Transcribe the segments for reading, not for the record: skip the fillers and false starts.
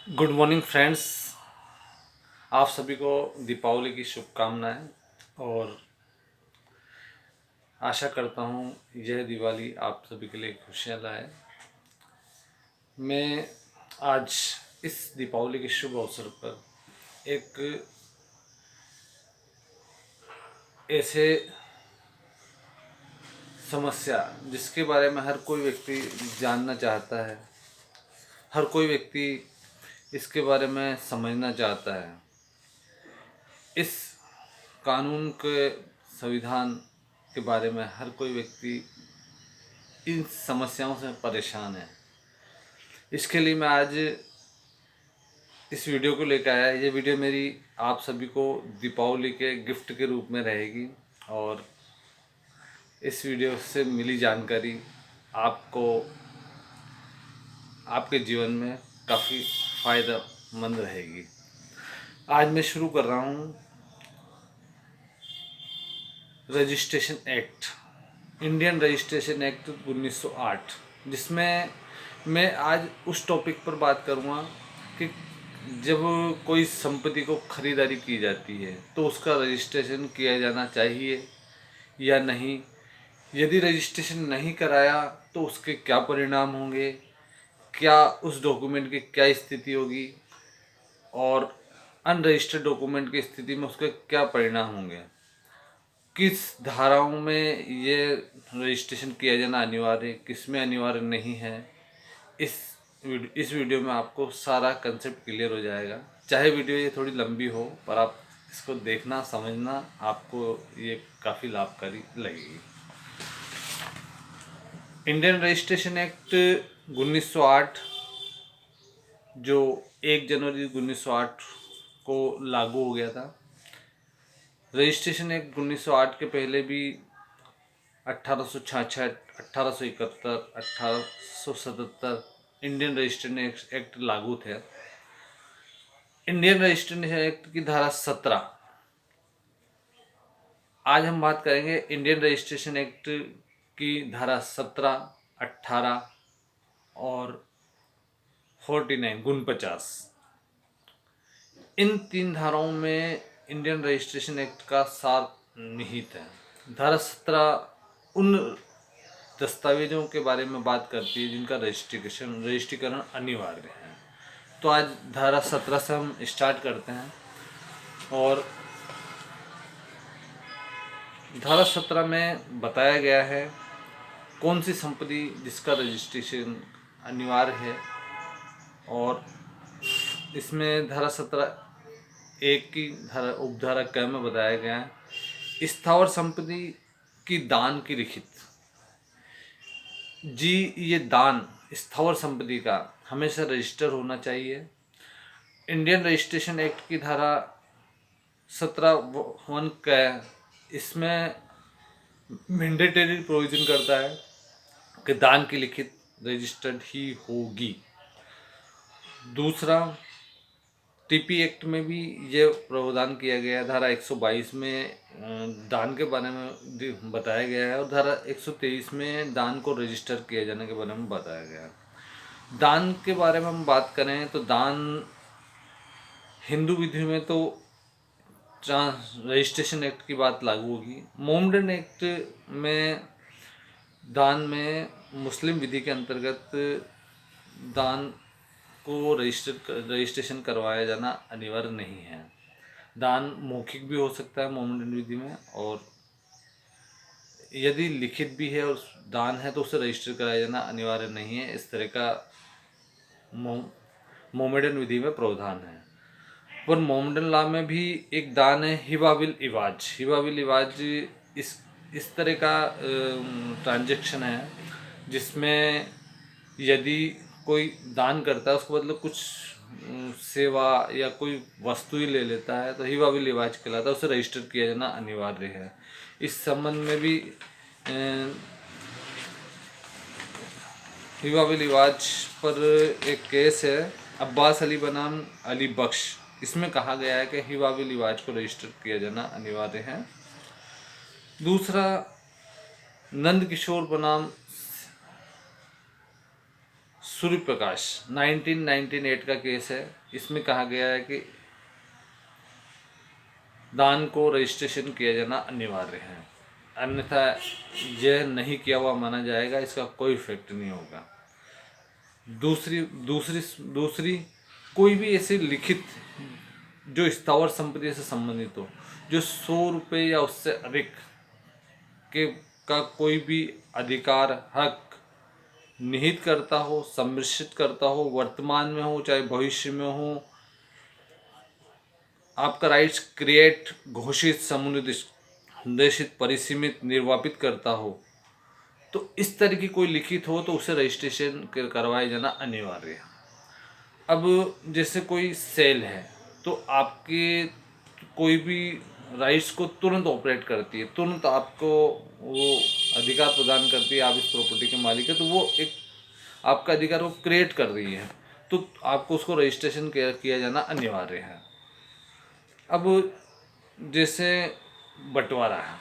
Good morning friends. आप सभी को दीपावली की शुभकामनाएं और आशा करता हूं यह दिवाली आप सभी के लिए खुशियां लाए। मैं आज इस दीपावली के शुभ अवसर पर एक ऐसे समस्या जिसके बारे में हर कोई व्यक्ति जानना चाहता है, हर कोई व्यक्ति इसके बारे में समझना चाहता है। इस कानून के संविधान के बारे में हर कोई व्यक्ति इन समस्याओं से परेशान है। इसके लिए मैं आज इस वीडियो को लेकर आया। ये वीडियो मेरी आप सभी को दीपावली के गिफ्ट के रूप में रहेगी और इस वीडियो से मिली जानकारी आपको आपके जीवन में काफ़ी फ़ायदेमंद रहेगी। आज मैं शुरू कर रहा हूँ registration act, Indian registration act 1908, जिसमें मैं आज उस टॉपिक पर बात करूँगा कि जब कोई संपत्ति को खरीदारी की जाती है तो उसका रजिस्ट्रेशन किया जाना चाहिए या नहीं। यदि रजिस्ट्रेशन नहीं कराया तो उसके क्या परिणाम होंगे, क्या उस डॉक्यूमेंट की क्या स्थिति होगी और अनरजिस्टर्ड डॉक्यूमेंट की स्थिति में उसके क्या परिणाम होंगे, किस धाराओं में ये रजिस्ट्रेशन किया जाना अनिवार्य है, किस में अनिवार्य नहीं है। इस इस वीडियो में आपको सारा कंसेप्ट क्लियर हो जाएगा। चाहे वीडियो ये थोड़ी लंबी हो पर आप इसको देखना समझना, आपको ये काफ़ी लाभकारी लगेगी। इंडियन रजिस्ट्रेशन एक्ट 1908 जो 1 जनवरी 1908 को लागू हो गया था। रजिस्ट्रेशन एक्ट 1908 के पहले भी 1866, 1871, 1877 इंडियन रजिस्ट्रेशन एक्ट लागू थे। इंडियन रजिस्ट्रेशन एक्ट की धारा 17, आज हम बात करेंगे इंडियन रजिस्ट्रेशन एक्ट की धारा 17, 18 और 49 49। इन 3 धाराओं में इंडियन रजिस्ट्रेशन एक्ट का सार निहित है। धारा 17 उन दस्तावेजों के बारे में बात करती है जिनका रजिस्ट्रीकरण अनिवार्य है। तो आज धारा 17 से हम स्टार्ट करते हैं और धारा 17 में बताया गया है कौन सी संपत्ति जिसका रजिस्ट्रेशन अनिवार्य है। और इसमें धारा 17 एक की धारा उपधारा क में बताया गया है स्थावर संपत्ति की दान की लिखित। ये दान स्थावर संपत्ति का हमेशा रजिस्टर होना चाहिए। इंडियन रजिस्ट्रेशन एक्ट की धारा 17(1) का इसमें मैंडेटरी प्रोविजन करता है कि दान की लिखित रजिस्टर्ड ही होगी। दूसरा, टीपी एक्ट में भी ये प्रावधान किया गया है। धारा 122 में दान के बारे में बताया गया है और धारा 123 में दान को रजिस्टर किए जाने के बारे में बताया गया है। दान के बारे में हम बात करें तो दान हिंदू विधि में तो रजिस्ट्रेशन एक्ट की बात लागू होगी। मोमडन एक्ट में दान में मुस्लिम विधि के अंतर्गत दान को रजिस्ट्रेशन करवाया जाना अनिवार्य नहीं है। दान मौखिक भी हो सकता है मोमडन विधि में, और यदि लिखित भी है और दान है तो उसे रजिस्टर कराया जाना अनिवार्य नहीं है। इस तरह का मोमेडन विधि में प्रावधान है। पर मोमडन लॉ में भी एक दान है हिबा बिल इवाज। हिबा बिल इवाज इस तरह का ट्रांजैक्शन है जिसमें यदि कोई दान करता है उसको मतलब कुछ सेवा या कोई वस्तु ही ले लेता है तो हिबा बिल इवाज कहलाता है, उसे रजिस्टर किया जाना अनिवार्य है। इस संबंध में भी हिबा बिल इवाज पर एक केस है अब्बास अली बनाम अली बख्श। इसमें कहा गया है कि हिबा बिल इवाज को रजिस्टर किया जाना अनिवार्य है। दूसरा, नंद किशोर बनाम सूर्य प्रकाश 1998 का केस है। इसमें कहा गया है कि दान को रजिस्ट्रेशन किया जाना अनिवार्य है, अन्यथा यह नहीं किया हुआ माना जाएगा, इसका कोई इफेक्ट नहीं होगा। दूसरी दूसरी दूसरी कोई भी ऐसी लिखित जो स्थावर संपत्ति से संबंधित हो, जो 100 रुपये या उससे अधिक के का कोई भी अधिकार हक निहित करता हो, सम्मिश्रित करता हो, वर्तमान में हो चाहे भविष्य में हो, आपका राइट्स क्रिएट घोषित समुनिर्देशित परिसीमित निर्वापित करता हो, तो इस तरह की कोई लिखित हो तो उसे रजिस्ट्रेशन करवाया जाना अनिवार्य है। अब जैसे कोई सेल है तो आपके कोई भी राइट्स को तुरंत ऑपरेट करती है, तुरंत आपको वो अधिकार प्रदान करती है, आप इस प्रॉपर्टी के मालिक है, तो वो एक आपका अधिकार को क्रिएट कर रही है, तो आपको उसको रजिस्ट्रेशन किया जाना अनिवार्य है। अब जैसे बंटवारा है,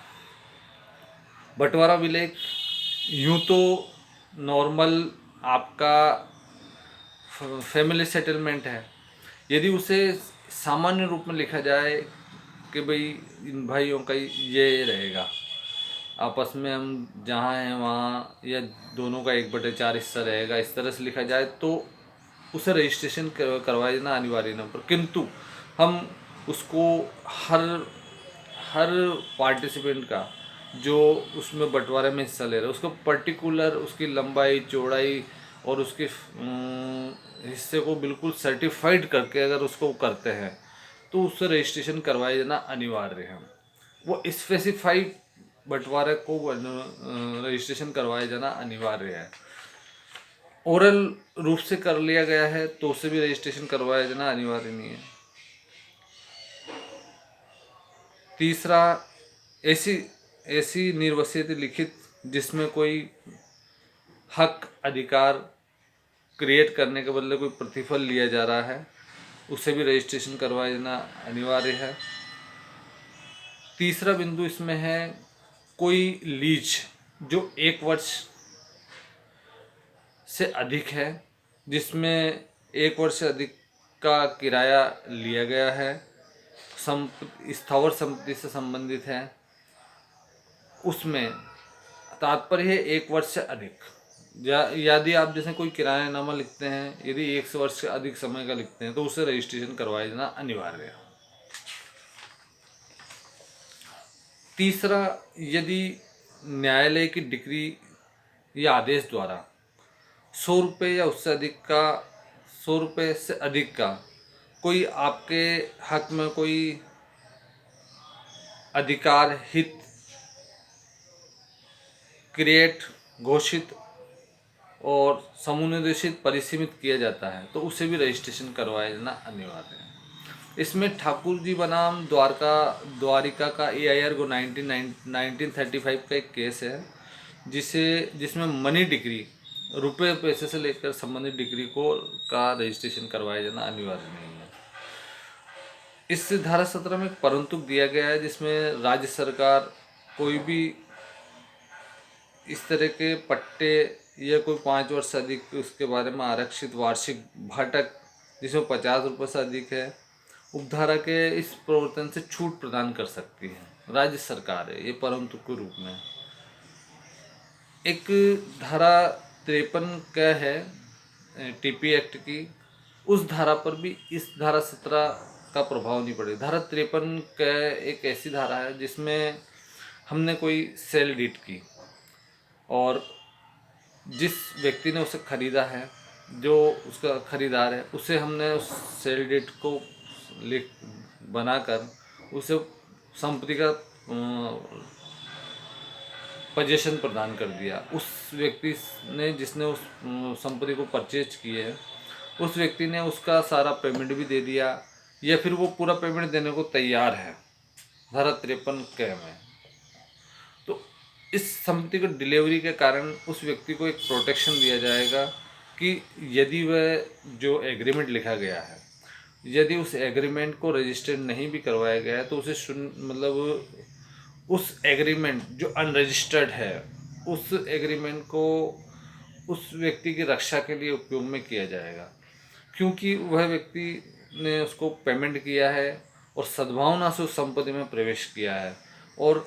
बंटवारा विलेख यूँ तो नॉर्मल आपका फैमिली सेटलमेंट है। यदि उसे सामान्य रूप में लिखा जाए कि भाई इन भाइयों का ये रहेगा, आपस में हम जहाँ हैं वहाँ, या दोनों का 1/4 हिस्सा रहेगा, इस तरह से लिखा जाए तो उसे रजिस्ट्रेशन करवाया जाना अनिवार्य न पर, किंतु हम उसको हर हर पार्टिसिपेंट का जो उसमें बंटवारे में हिस्सा ले रहा है उसको पर्टिकुलर उसकी लंबाई चौड़ाई और उसके हिस्से को बिल्कुल सर्टिफाइड करके अगर उसको करते हैं तो उससे रजिस्ट्रेशन करवाया जाना अनिवार्य है। वो स्पेसिफाइड बंटवारे को रजिस्ट्रेशन करवाया जाना अनिवार्य है। ओरल रूप से कर लिया गया है तो उसे भी रजिस्ट्रेशन करवाया जाना अनिवार्य नहीं है। तीसरा, ऐसी ऐसी निर्वसित लिखित जिसमें कोई हक अधिकार क्रिएट करने के बदले कोई प्रतिफल लिया जा रहा है, उसे भी रजिस्ट्रेशन करवाया जाना अनिवार्य है। तीसरा बिंदु इसमें है कोई लीज जो 1 वर्ष से अधिक है, जिसमें 1 वर्ष से अधिक का किराया लिया गया है, स्थावर संपत्ति से संबंधित है, उसमें तात्पर्य है 1 वर्ष से अधिक। यदि आप जैसे कोई किरायानामा लिखते हैं, यदि 1 वर्ष से अधिक समय का लिखते हैं तो उसे रजिस्ट्रेशन करवाया जाना अनिवार्य है। तीसरा, यदि न्यायालय की डिक्री या आदेश द्वारा 100 रुपये या उससे अधिक का 100 रुपये से अधिक का कोई आपके हक में कोई अधिकार हित क्रिएट घोषित और समुनिर्देशित परिसीमित किया जाता है तो उसे भी रजिस्ट्रेशन करवाया जाना अनिवार्य है। इसमें ठाकुर जी बनाम द्वारिका का AIR को 1935 का एक केस है, जिसमें मनी डिग्री रुपये पैसे से लेकर संबंधित डिग्री को का रजिस्ट्रेशन करवाया जाना अनिवार्य नहीं है। इस धारा 17 में एक परंतु दिया गया है जिसमें राज्य सरकार कोई भी इस तरह के पट्टे या कोई 5 वर्ष से अधिक उसके बारे में आरक्षित वार्षिक भाटक जिसमें 50 रुपये से अधिक है, उपधारा के इस प्रवर्तन से छूट प्रदान कर सकती है। राज्य सरकार है ये परंतु के रूप में। एक धारा 53 का है TP एक्ट की, उस धारा पर भी इस धारा 17 का प्रभाव नहीं पड़ेगा। धारा 53 का एक ऐसी धारा है जिसमें हमने कोई सेल डीड की और जिस व्यक्ति ने उसे खरीदा है, जो उसका खरीदार है, उसे हमने उस सेल डीड को लिख बनाकर उसे संपत्ति का पोजीशन प्रदान कर दिया। उस व्यक्ति ने जिसने उस संपत्ति को परचेज की है, उस व्यक्ति ने उसका सारा पेमेंट भी दे दिया या फिर वो पूरा पेमेंट देने को तैयार है धारा 53 के में। तो इस संपत्ति को डिलीवरी के कारण उस व्यक्ति को एक प्रोटेक्शन दिया जाएगा कि यदि वह जो एग्रीमेंट लिखा गया है, यदि उस एग्रीमेंट को रजिस्टर्ड नहीं भी करवाया गया है तो उसे मतलब उस एग्रीमेंट जो अनरजिस्टर्ड है, उस एग्रीमेंट को उस व्यक्ति की रक्षा के लिए उपयोग में किया जाएगा, क्योंकि वह व्यक्ति ने उसको पेमेंट किया है और सद्भावना से उस संपत्ति में प्रवेश किया है और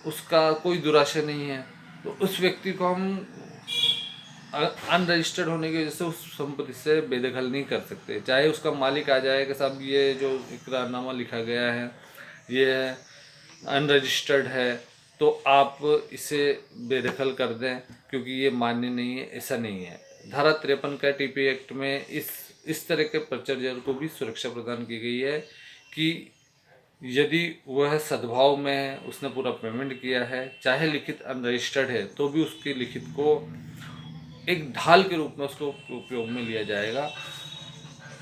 उसका कोई दुराशय नहीं है, तो उस व्यक्ति को हम अनरजिस्टर्ड होने की वजह से उस संपत्ति से बेदखल नहीं कर सकते। चाहे उसका मालिक आ जाए कि साहब ये जो इकरारनामा लिखा गया है ये अनरजिस्टर्ड है, तो आप इसे बेदखल कर दें क्योंकि ये मान्य नहीं है, ऐसा नहीं है। धारा 53 का टीपी एक्ट में इस तरह के परचर्जर को भी सुरक्षा प्रदान की गई है कि यदि वह सद्भाव में है, उसने पूरा पेमेंट किया है, चाहे लिखित अनरजिस्टर्ड है, तो भी उसकी लिखित को एक ढाल के रूप में उसको उपयोग में लिया जाएगा।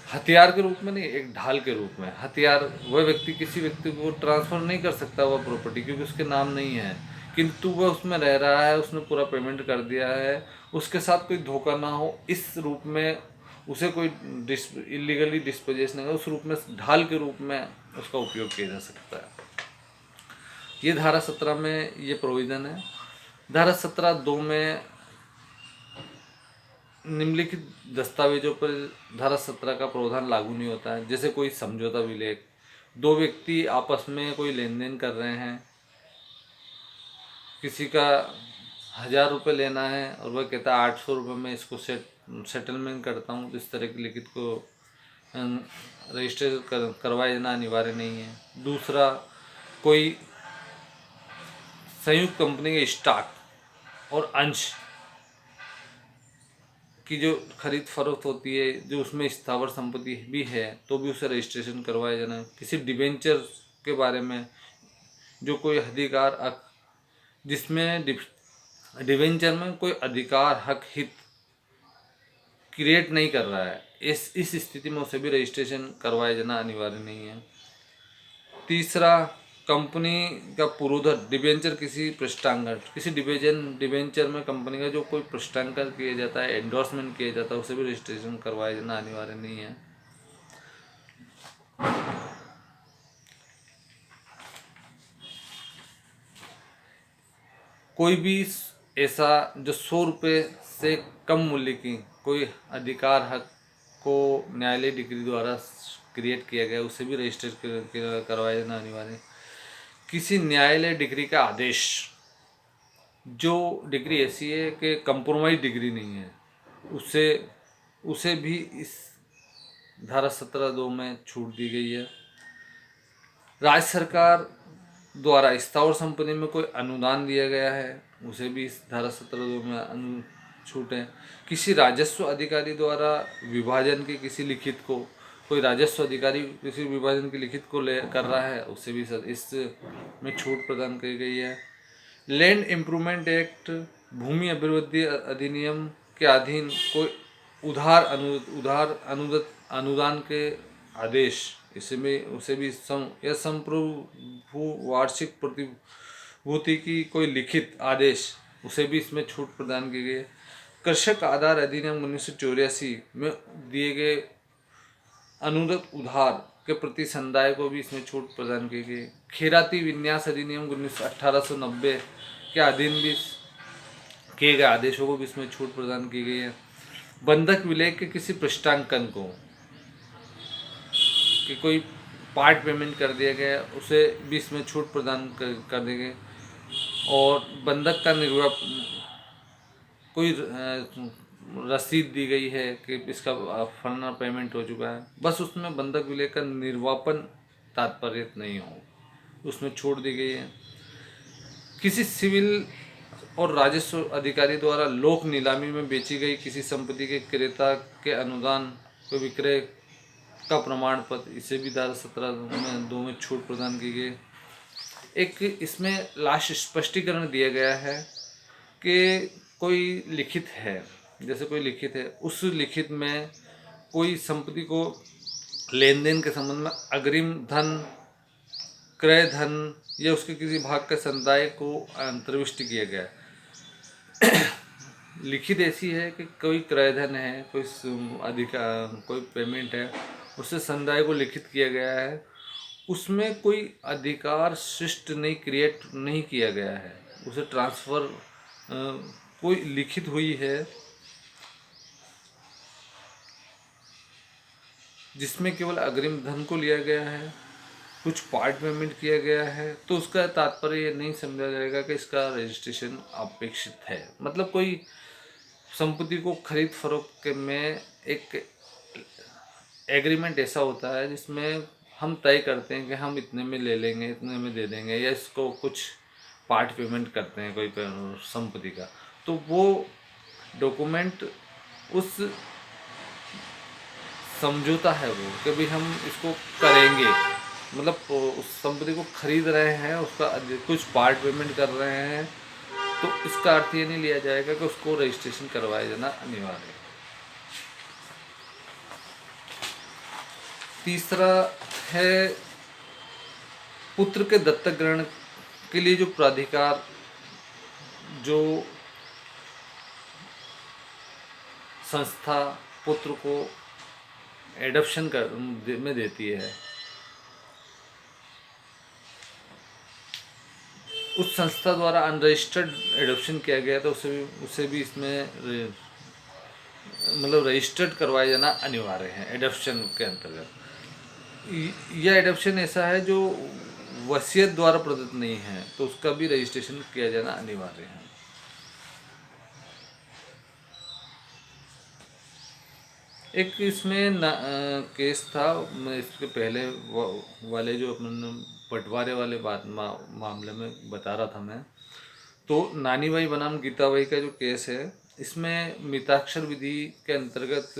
हथियार के रूप में नहीं, एक ढाल के रूप में। हथियार वह व्यक्ति किसी व्यक्ति को ट्रांसफ़र नहीं कर सकता वह प्रॉपर्टी, क्योंकि उसके नाम नहीं है, किंतु वह उसमें रह रहा है, उसने पूरा पेमेंट कर दिया है, उसके साथ कोई धोखा ना हो, इस रूप में उसे कोई इलीगली डिस्पोजेस नहीं हो, उस रूप में ढाल के रूप में उसका उपयोग किया जा सकता है। ये धारा 17 में ये प्रोविज़न है। धारा 17(2) में निम्नलिखित दस्तावेजों पर धारा 17 का प्रावधान लागू नहीं होता है। जैसे कोई समझौता विलेख, दो व्यक्ति आपस में कोई लेन देन कर रहे हैं, किसी का 1000 रुपये लेना है और वह कहता है 800 रुपये में इसको सेटलमेंट करता हूँ, तो इस तरह की लिखित को रजिस्टर करवाए जाना अनिवार्य नहीं है। दूसरा, कोई संयुक्त कंपनी के स्टॉक और अंश की जो खरीद फरोख्त होती है, जो उसमें स्थावर संपत्ति भी है, तो भी उसे रजिस्ट्रेशन करवाया जाना। किसी डिबेंचर के बारे में जो कोई अधिकार जिसमें डिबेंचर में कोई अधिकार हक हित क्रिएट नहीं कर रहा है, इस स्थिति में उसे भी रजिस्ट्रेशन करवाया जाना अनिवार्य नहीं है। तीसरा, कंपनी का पूर्वोधर डिबेंचर किसी पृष्ठांकन, किसी डिबेंचर में कंपनी का जो कोई पृष्ठांकन किया जाता है, एंडोर्समेंट किया जाता है, उसे भी रजिस्ट्रेशन करवाया जाना अनिवार्य नहीं है। कोई भी ऐसा जो 100 रुपये से कम मूल्य की कोई अधिकार हक को न्यायालय डिग्री द्वारा क्रिएट किया गया, उसे भी रजिस्टर करवाया जाना अनिवार्य है। किसी न्यायालय डिग्री का आदेश, जो डिग्री ऐसी है कि कंप्रोमाइज डिग्री नहीं है, उसे भी इस धारा 17(2) में छूट दी गई है। राज्य सरकार द्वारा स्थावर संपत्ति में कोई अनुदान दिया गया है, उसे भी इस धारा 17(2) में छूट है। किसी राजस्व अधिकारी द्वारा विभाजन की किसी लिखित को, कोई राजस्व अधिकारी किसी विभाजन की लिखित को कर रहा है, उसे भी इस में छूट प्रदान की गई है। लैंड इम्प्रूवमेंट एक्ट, भूमि अभिवृद्धि अधिनियम के अधीन कोई अनुदान के आदेश, इसमें उसे भी या संप्रभु वार्षिक प्रतिभूति की कोई लिखित आदेश, उसे भी इसमें छूट प्रदान की गई है। कृषक आधार अधिनियम 1984 में दिए गए अनुदत उधार के प्रति समुदाय को भी इसमें छूट प्रदान की गई। खैराती विन्यास अधिनियम 1890 के अधीन भी किए गए आदेशों को भी इसमें छूट प्रदान की गई है। बंधक विलेख के किसी पृष्ठांकन को कि कोई पार्ट पेमेंट कर दिया गया, उसे भी इसमें छूट प्रदान कर देंगे। और बंधक का कोई रसीद दी गई है कि इसका फलाना पेमेंट हो चुका है, बस उसमें बंधक विलेख का निर्वापन तात्पर्य नहीं हो, उसमें छूट दी गई है। किसी सिविल और राजस्व अधिकारी द्वारा लोक नीलामी में बेची गई किसी संपत्ति के क्रेता के अनुदान को विक्रय का प्रमाण पत्र, इसे भी धारा 17(2) में छूट प्रदान की गई। एक इसमें लास्ट स्पष्टीकरण दिया गया है कि कोई लिखित है, जैसे कोई लिखित है, उस लिखित में कोई संपत्ति को लेन देन के संबंध में अग्रिम धन, क्रय धन या उसके किसी भाग के समुदाय को अंतर्विष्ट किया गया है। लिखित ऐसी है कि कोई क्रय धन है, कोई अधिकार, कोई पेमेंट है, उससे समुदाय को लिखित किया गया है, उसमें कोई अधिकार शिष्ट नहीं क्रिएट नहीं किया गया है, उसे ट्रांसफ़र कोई लिखित हुई है जिसमें केवल अग्रिम धन को लिया गया है, कुछ पार्ट पेमेंट किया गया है, तो उसका तात्पर्य ये नहीं समझा जाएगा कि इसका रजिस्ट्रेशन अपेक्षित है। मतलब कोई संपत्ति को खरीद फरोख्त में एक एग्रीमेंट ऐसा होता है जिसमें हम तय करते हैं कि हम इतने में ले लेंगे, इतने में दे देंगे, या इसको कुछ पार्ट पेमेंट करते हैं कोई संपत्ति का, तो वो डॉक्यूमेंट उस समझौता है वो कि भाई हम इसको करेंगे, मतलब उस संपत्ति को खरीद रहे हैं, उसका कुछ पार्ट पेमेंट कर रहे हैं, तो इसका अर्थ ये नहीं लिया जाएगा कि उसको रजिस्ट्रेशन करवाया जाना अनिवार्य है। तीसरा है पुत्र के दत्तक ग्रहण के लिए जो प्राधिकार जो संस्था पुत्र को एडॉप्शन कर में देती है, उस संस्था द्वारा अनरजिस्टर्ड एडॉप्शन किया गया तो उसे भी इसमें मतलब रजिस्टर्ड करवाया जाना अनिवार्य है एडॉप्शन के अंतर्गत। यह एडॉप्शन ऐसा है जो वसीयत द्वारा प्रदत्त नहीं है, तो उसका भी रजिस्ट्रेशन किया जाना अनिवार्य है। एक इसमें केस था, मैं इसके पहले वाले जो अपन बंटवारे वाले मामले में बता रहा था मैं, तो नानी बाई बनाम गीता बाई का जो केस है, इसमें मिताक्षर विधि के अंतर्गत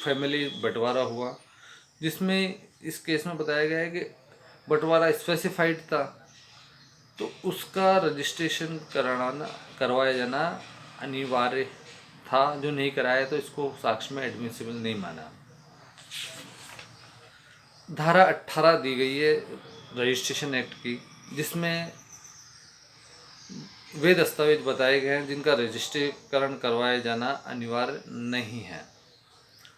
फैमिली बंटवारा हुआ, जिसमें इस केस में बताया गया है कि बंटवारा स्पेसिफाइड था, तो उसका रजिस्ट्रेशन करवाया जाना अनिवार्य था। जो नहीं कराया तो इसको साक्ष्य में एडमिसिबल नहीं माना। धारा 18 दी गई है रजिस्ट्रेशन एक्ट की, जिसमें वे दस्तावेज बताए गए हैं जिनका रजिस्ट्रीकरण करवाया जाना अनिवार्य नहीं है,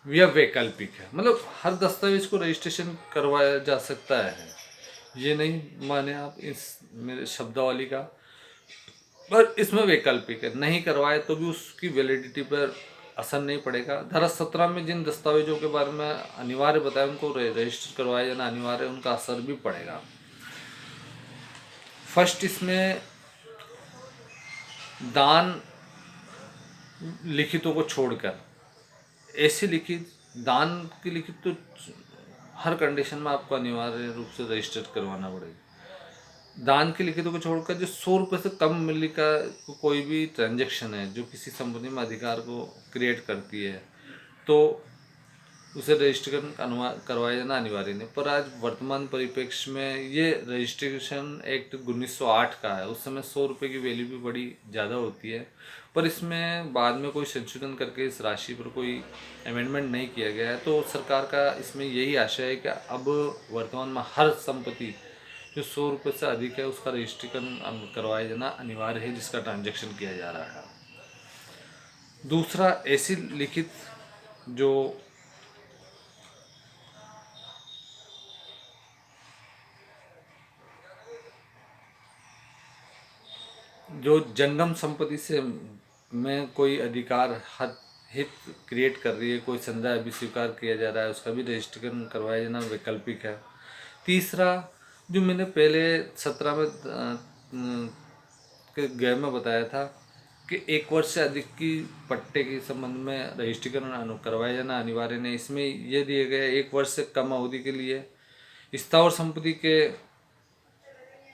यह वैकल्पिक है। मतलब हर दस्तावेज को रजिस्ट्रेशन करवाया जा सकता है, ये नहीं माने आप इस मेरे शब्दावली का, पर इसमें वैकल्पिक है, नहीं करवाए तो भी उसकी वैलिडिटी पर असर नहीं पड़ेगा। धारा 17 में जिन दस्तावेजों के बारे में अनिवार्य बताया उनको रजिस्टर करवाया जाना अनिवार्य, उनका असर भी पड़ेगा। फर्स्ट इसमें दान लिखितों को छोड़कर, ऐसी लिखित दान की लिखित तो हर कंडीशन में आपको अनिवार्य रूप से रजिस्टर करवाना पड़ेगा। दान की लिखितों को छोड़कर जो 100 रुपये से कम मूल्य का कोई भी ट्रांजैक्शन है जो किसी संपत्ति में अधिकार को क्रिएट करती है, तो उसे रजिस्ट्रेशन करवाया जाना अनिवार्य नहीं। पर आज वर्तमान परिप्रेक्ष्य में ये रजिस्ट्रेशन एक्ट 1908 का है, उस समय 100 रुपये की वैल्यू भी बड़ी ज़्यादा होती है, पर इसमें बाद में कोई संशोधन करके इस राशि पर कोई अमेंडमेंट नहीं किया गया है। तो सरकार का इसमें यही आशय है कि अब वर्तमान में हर संपत्ति जो 100 रुपये से अधिक है उसका रजिस्ट्रेशन करवाया जाना अनिवार्य है जिसका ट्रांजैक्शन किया जा रहा है। दूसरा, ऐसी लिखित जो जंगम संपत्ति से में कोई अधिकार हित क्रिएट कर रही है, कोई संध्या अभी स्वीकार किया जा रहा है, उसका भी रजिस्ट्रेशन करवाया जाना वैकल्पिक है। तीसरा, जो मैंने पहले 17 में के गए में बताया था कि 1 वर्ष से अधिक की पट्टे के संबंध में रजिस्ट्रेशन करवाया जाना अनिवार्य नहीं, इसमें यह दिए गए 1 वर्ष से कम अवधि के लिए स्थावर संपत्ति के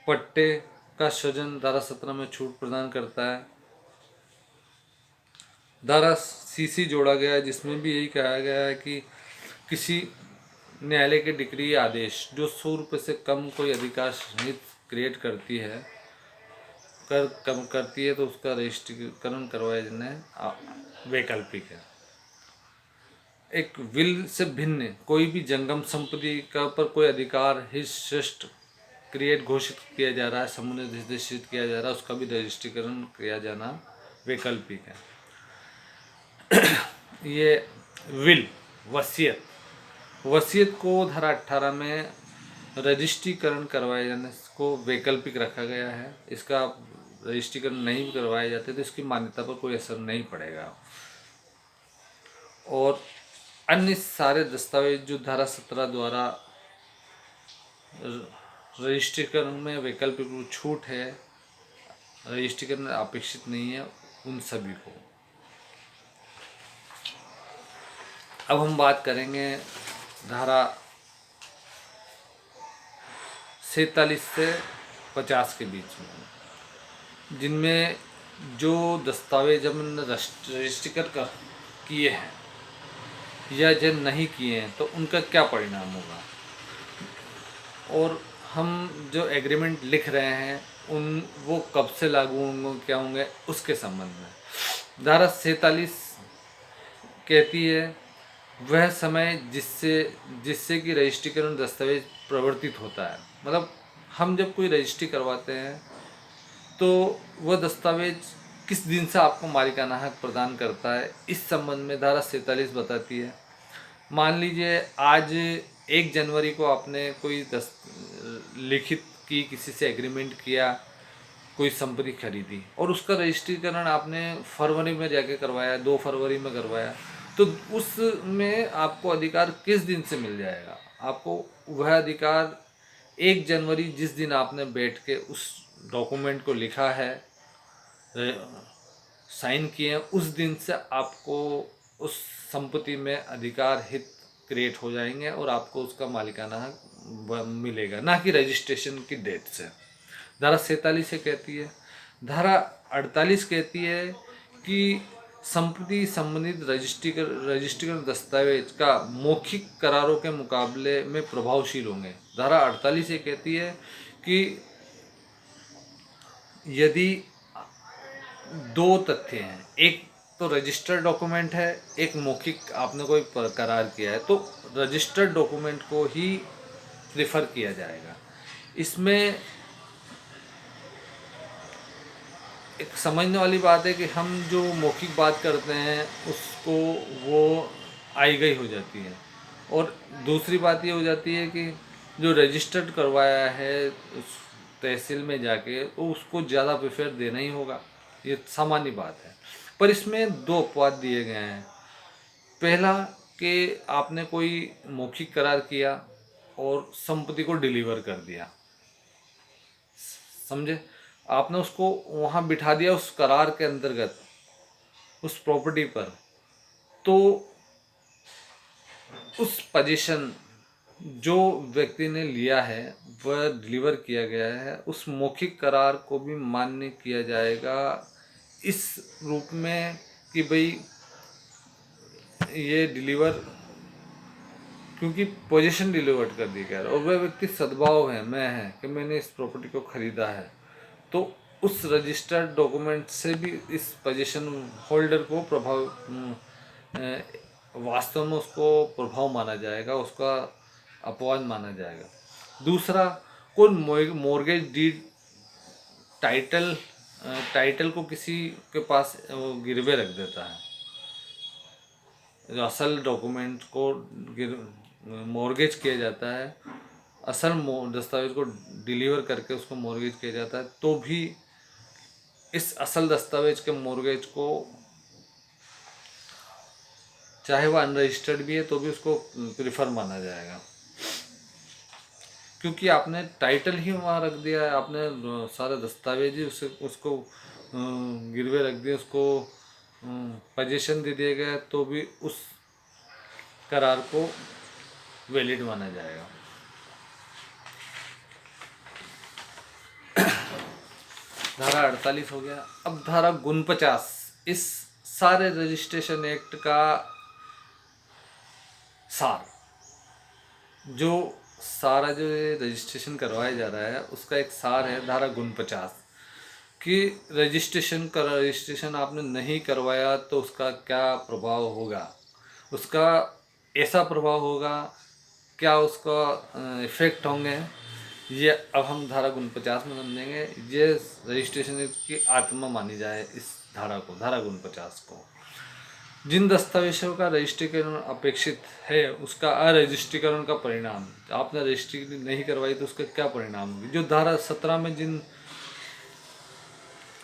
पट्टे का सृजन धारा 17 में छूट प्रदान करता है। धारा सीसी जोड़ा गया है जिसमें भी यही कहा गया है कि किसी न्यायालय के डिक्री या आदेश जो 100 रुपये से कम कोई अधिकार सहित क्रिएट करती है तो उसका रजिस्ट्रीकरण करवाया जाना वैकल्पिक है। एक विल से भिन्न कोई भी जंगम संपत्ति का पर कोई अधिकार हित श्रेष्ठ क्रिएट घोषित किया जा रहा है, समूह निर्देशित किया जा रहा है, उसका भी रजिस्ट्रीकरण किया जाना वैकल्पिक है। ये विल वसीयत को धारा 18 में रजिस्ट्रीकरण करवाए जाने को वैकल्पिक रखा गया है। इसका रजिस्ट्रीकरण नहीं करवाए जाते तो इसकी मान्यता पर कोई असर नहीं पड़ेगा। और अन्य सारे दस्तावेज जो धारा 17 द्वारा रजिस्ट्रीकरण में वैकल्पिक रूप छूट है, रजिस्ट्रीकरण अपेक्षित नहीं है, उन सभी को। अब हम बात करेंगे धारा 47 से 50 के बीच में, जिनमें जो दस्तावेज हमने रजिस्ट्रीकरण कर किए हैं या जो नहीं किए हैं तो उनका क्या परिणाम होगा, और हम जो एग्रीमेंट लिख रहे हैं उन वो कब से लागू होंगे, क्या होंगे, उसके संबंध में धारा 47 कहती है वह समय जिससे कि रजिस्ट्रीकरण दस्तावेज प्रवर्तित होता है। मतलब हम जब कोई रजिस्ट्री करवाते हैं तो वह दस्तावेज किस दिन से आपको मालिकाना हक प्रदान करता है, इस संबंध में धारा 47 बताती है। मान लीजिए आज 1 जनवरी को आपने कोई लिखित की किसी से एग्रीमेंट किया, कोई संपत्ति खरीदी और उसका रजिस्ट्रीकरण आपने फरवरी में जाके करवाया, 2 फरवरी में करवाया, तो उसमें आपको अधिकार किस दिन से मिल जाएगा? आपको वह अधिकार 1 जनवरी जिस दिन आपने बैठ के उस डॉक्यूमेंट को लिखा है, साइन किए हैं, उस दिन से आपको उस संपत्ति में अधिकार हित क्रिएट हो जाएंगे और आपको उसका मालिकाना हक मिलेगा, ना कि रजिस्ट्रेशन की डेट से। धारा 47 से कहती है। धारा 48 कहती है कि संपत्ति संबंधित रजिस्ट्रीकरण दस्तावेज का मौखिक करारों के मुकाबले में प्रभावशील होंगे। धारा 48 ये कहती है कि यदि 2 तथ्य हैं, एक तो रजिस्टर्ड डॉक्यूमेंट है, एक मौखिक आपने कोई करार किया है, तो रजिस्टर्ड डॉक्यूमेंट को ही प्रेफर किया जाएगा। इसमें एक समझने वाली बात है कि हम जो मौखिक बात करते हैं उसको वो आई गई हो जाती है, और दूसरी बात ये हो जाती है कि जो रजिस्टर्ड करवाया है उस तहसील में जाके तो उसको ज़्यादा प्रेफर देना ही होगा, ये सामान्य बात है। पर इसमें 2 अपवाद दिए गए हैं। पहला कि आपने कोई मौखिक करार किया और संपत्ति को डिलीवर कर दिया, समझे, आपने उसको वहाँ बिठा दिया उस करार के अंतर्गत उस प्रॉपर्टी पर, तो उस पोजीशन जो व्यक्ति ने लिया है वह डिलीवर किया गया है, उस मौखिक करार को भी मान्य किया जाएगा इस रूप में कि भाई ये डिलीवर, क्योंकि पोजीशन डिलीवर्ड कर दी गया और वह व्यक्ति सद्भाव है मैं है कि मैंने इस प्रॉपर्टी को खरीदा है, तो उस रजिस्टर्ड डॉक्यूमेंट से भी इस पोजीशन होल्डर को वास्तव में उसको प्रभाव माना जाएगा, उसका अपवाद माना जाएगा। दूसरा, कोई मॉर्गेज डीड टाइटल को किसी के पास गिरवे रख देता है, जो असल डॉक्यूमेंट को मॉर्गेज किया जाता है, असल दस्तावेज को डिलीवर करके उसको मॉर्गेज किया जाता है, तो भी इस असल दस्तावेज के मॉर्गेज को चाहे वह अनरजिस्टर्ड भी है तो भी उसको प्रेफर माना जाएगा, क्योंकि आपने टाइटल ही वहाँ रख दिया है, आपने सारा दस्तावेज ही उसको गिरवे रख दिया, उसको पोजीशन दे दिया गया, तो भी उस करार को वैलिड माना जाएगा। धारा 48 हो गया। अब धारा 49 इस सारे रजिस्ट्रेशन एक्ट का सार, जो सारा जो रजिस्ट्रेशन करवाया जा रहा है उसका एक सार है धारा 49 कि रजिस्ट्रेशन आपने नहीं करवाया तो उसका क्या प्रभाव होगा, उसका ऐसा प्रभाव होगा, क्या उसका इफ़ेक्ट होंगे, ये अब हम धारा 49 में समझेंगे। ये रजिस्ट्रेशन की आत्मा मानी जाए इस धारा को, धारा 49 को। जिन दस्तावेजों का रजिस्ट्रीकरण अपेक्षित है उसका अरजिस्ट्रीकरण का परिणाम, आपने रजिस्ट्री नहीं करवाई तो उसका क्या परिणाम होगी। जो धारा 17 में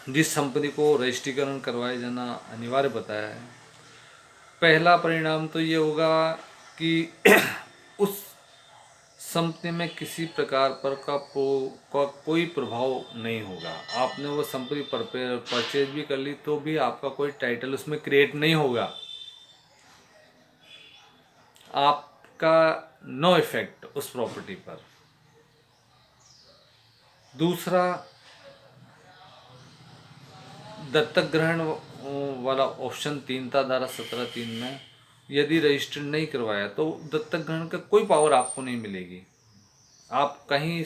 जिस संपत्ति को रजिस्ट्रीकरण करवाए जाना अनिवार्य बताया है, पहला परिणाम तो ये होगा कि उस संपत्ति में किसी प्रकार पर का कोई प्रभाव नहीं होगा। आपने वो संपत्ति परचेज भी कर ली तो भी आपका कोई टाइटल उसमें क्रिएट नहीं होगा। आपका नो इफेक्ट उस प्रॉपर्टी पर। दूसरा, दत्तक ग्रहण वाला ऑप्शन 3 था धारा 17(3) में, यदि रजिस्टर्ड नहीं करवाया तो दत्तक ग्रहण का कोई पावर आपको नहीं मिलेगी। आप कहीं